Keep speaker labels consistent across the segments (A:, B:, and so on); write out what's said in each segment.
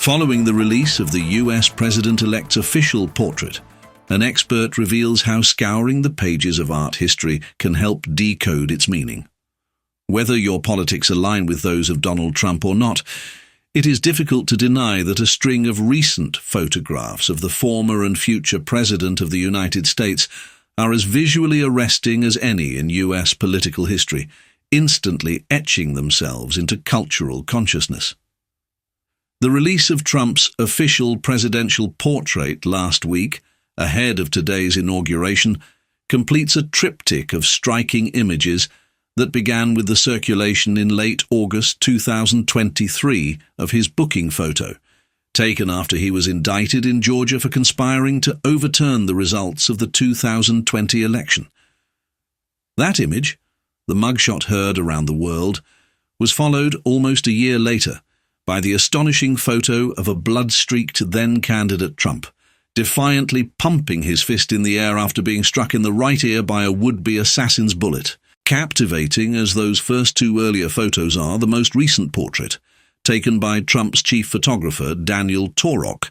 A: Following the release of the US President-elect's official portrait, an expert reveals how scouring the pages of art history can help decode its meaning. Whether your politics align with those of Donald Trump or not, it is difficult to deny that a string of recent photographs of the former and future President of the United States are as visually arresting as any in US political history, instantly etching themselves into cultural consciousness. The release of Trump's official presidential portrait last week, ahead of today's inauguration, completes a triptych of striking images that began with the circulation in late August 2023 of his booking photo, taken after he was indicted in Georgia for conspiring to overturn the results of the 2020 election. That image, the mugshot heard around the world, was followed almost a year later by the astonishing photo of a blood-streaked then-candidate Trump, defiantly pumping his fist in the air after being struck in the right ear by a would-be assassin's bullet. Captivating as those first two earlier photos are, the most recent portrait, taken by Trump's chief photographer Daniel Torok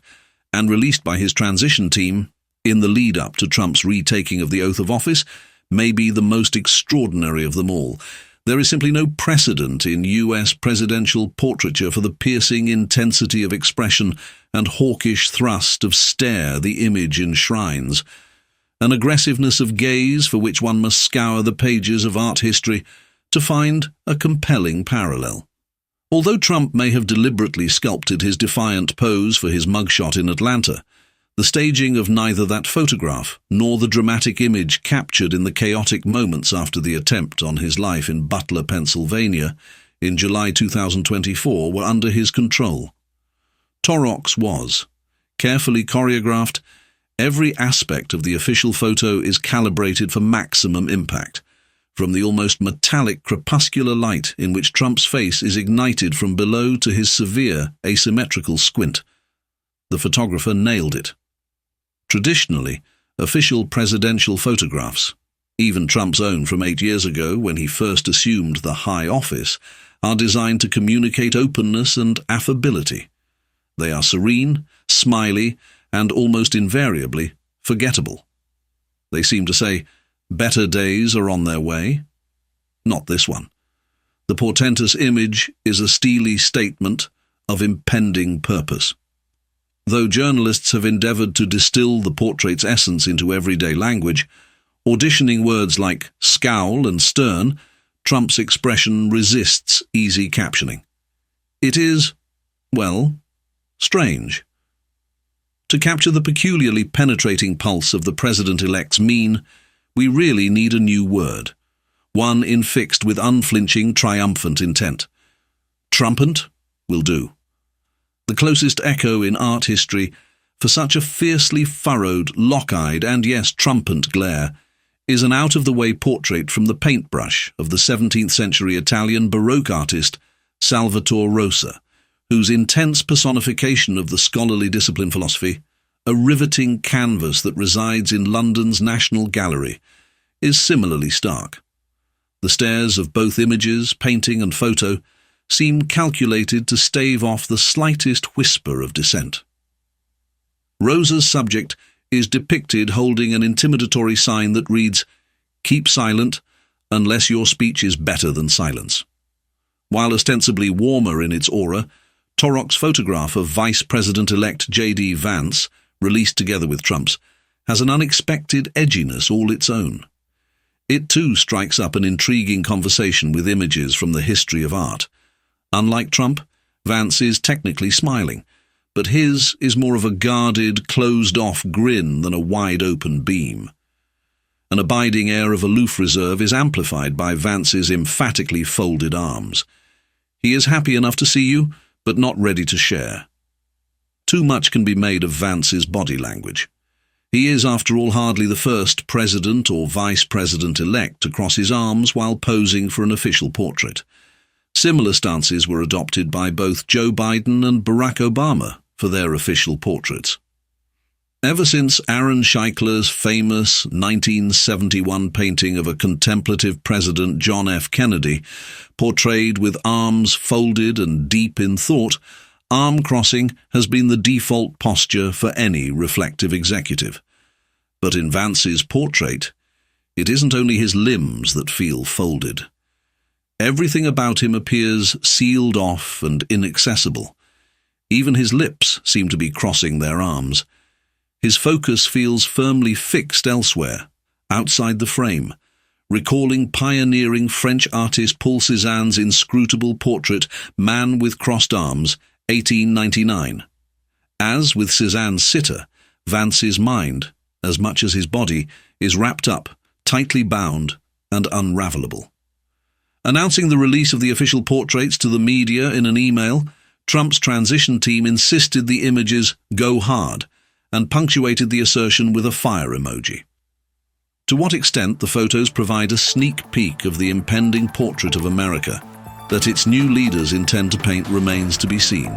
A: and released by his transition team in the lead-up to Trump's retaking of the oath of office, may be the most extraordinary of them all. There is simply no precedent in US presidential portraiture for the piercing intensity of expression and hawkish thrust of stare the image enshrines, an aggressiveness of gaze for which one must scour the pages of art history to find a compelling parallel. Although Trump may have deliberately sculpted his defiant pose for his mugshot in Atlanta, the staging of neither that photograph nor the dramatic image captured in the chaotic moments after the attempt on his life in Butler, Pennsylvania, in July 2024 were under his control. Torok's was. Carefully choreographed, every aspect of the official photo is calibrated for maximum impact, from the almost metallic crepuscular light in which Trump's face is ignited from below to his severe asymmetrical squint. The photographer nailed it. Traditionally, official presidential photographs, even Trump's own from 8 years ago when he first assumed the high office, are designed to communicate openness and affability. They are serene, smiley, and almost invariably forgettable. They seem to say, better days are on their way. Not this one. The portentous image is a steely statement of impending purpose. Though journalists have endeavored to distill the portrait's essence into everyday language, auditioning words like scowl and stern, Trump's expression resists easy captioning. It is, well, strange. To capture the peculiarly penetrating pulse of the president-elect's mien, we really need a new word, one infixed with unflinching, triumphant intent. Trumpant will do. The closest echo in art history for such a fiercely furrowed, lock-eyed, and yes, trumpant glare is an out-of-the-way portrait from the paintbrush of the 17th-century Italian Baroque artist Salvator Rosa, whose intense personification of the scholarly discipline philosophy, a riveting canvas that resides in London's National Gallery, is similarly stark. The stares of both images, painting and photo, seem calculated to stave off the slightest whisper of dissent. Rosa's subject is depicted holding an intimidatory sign that reads, "Keep silent unless your speech is better than silence." While ostensibly warmer in its aura, Torok's photograph of Vice President-elect J.D. Vance, released together with Trump's, has an unexpected edginess all its own. It too strikes up an intriguing conversation with images from the history of art. Unlike Trump, Vance is technically smiling, but his is more of a guarded, closed-off grin than a wide-open beam. An abiding air of aloof reserve is amplified by Vance's emphatically folded arms. He is happy enough to see you, but not ready to share. Too much can be made of Vance's body language. He is, after all, hardly the first president or vice president-elect to cross his arms while posing for an official portrait. Similar stances were adopted by both Joe Biden and Barack Obama for their official portraits. Ever since Aaron Scheikler's famous 1971 painting of a contemplative President John F. Kennedy, portrayed with arms folded and deep in thought, arm crossing has been the default posture for any reflective executive. But in Vance's portrait, it isn't only his limbs that feel folded. Everything about him appears sealed off and inaccessible. Even his lips seem to be crossing their arms. His focus feels firmly fixed elsewhere, outside the frame, recalling pioneering French artist Paul Cézanne's inscrutable portrait Man with Crossed Arms, 1899. As with Cézanne's sitter, Vance's mind, as much as his body, is wrapped up, tightly bound, and unravelable. Announcing the release of the official portraits to the media in an email, Trump's transition team insisted the images go hard and punctuated the assertion with a fire emoji. To what extent the photos provide a sneak peek of the impending portrait of America that its new leaders intend to paint remains to be seen.